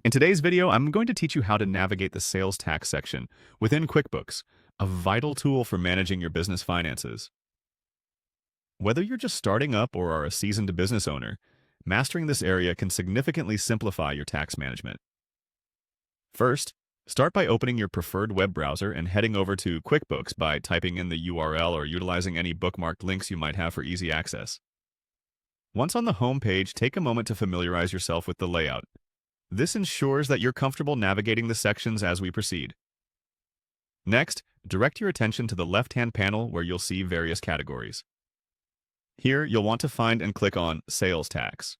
In today's video, I'm going to teach you how to navigate the sales tax section within QuickBooks, a vital tool for managing your business finances. Whether you're just starting up or are a seasoned business owner, mastering this area can significantly simplify your tax management. First, start by opening your preferred web browser and heading over to QuickBooks by typing in the URL or utilizing any bookmarked links you might have for easy access. Once on the home page, take a moment to familiarize yourself with the layout. This ensures that you're comfortable navigating the sections as we proceed. Next, direct your attention to the left-hand panel where you'll see various categories. Here, you'll want to find and click on Sales Tax.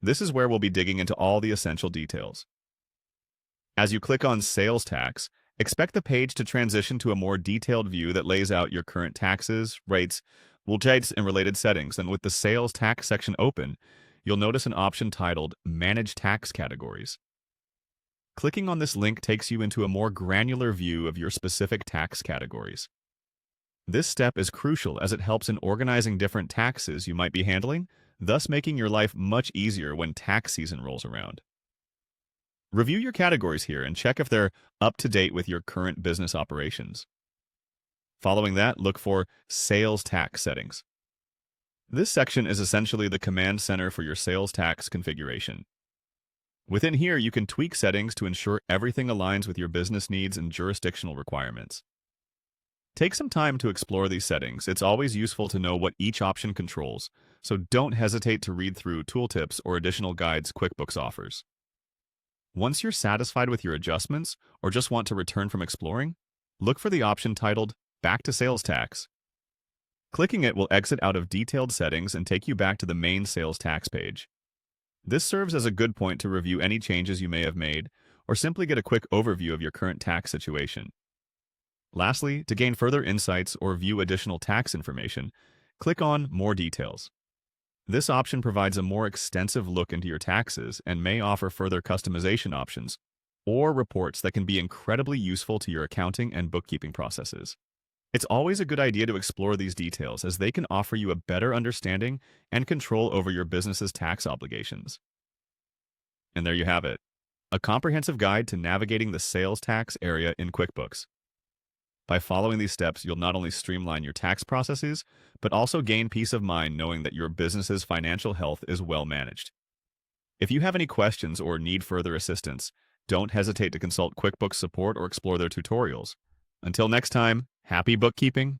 This is where we'll be digging into all the essential details. As you click on Sales Tax, expect the page to transition to a more detailed view that lays out your current taxes, rates, and related settings. And with the Sales Tax section open, you'll notice an option titled Manage Tax Categories. Clicking on this link takes you into a more granular view of your specific tax categories. This step is crucial as it helps in organizing different taxes you might be handling, thus making your life much easier when tax season rolls around. Review your categories here and check if they're up to date with your current business operations. Following that, look for Sales Tax Settings. This section is essentially the command center for your sales tax configuration. Within here, you can tweak settings to ensure everything aligns with your business needs and jurisdictional requirements. Take some time to explore these settings. It's always useful to know what each option controls, so don't hesitate to read through tooltips or additional guides QuickBooks offers. Once you're satisfied with your adjustments or just want to return from exploring, look for the option titled Back to Sales Tax. Clicking it will exit out of detailed settings and take you back to the main sales tax page. This serves as a good point to review any changes you may have made or simply get a quick overview of your current tax situation. Lastly, to gain further insights or view additional tax information, click on More Details. This option provides a more extensive look into your taxes and may offer further customization options or reports that can be incredibly useful to your accounting and bookkeeping processes. It's always a good idea to explore these details as they can offer you a better understanding and control over your business's tax obligations. And there you have it, a comprehensive guide to navigating the sales tax area in QuickBooks. By following these steps, you'll not only streamline your tax processes, but also gain peace of mind knowing that your business's financial health is well managed. If you have any questions or need further assistance, don't hesitate to consult QuickBooks support or explore their tutorials. Until next time, happy bookkeeping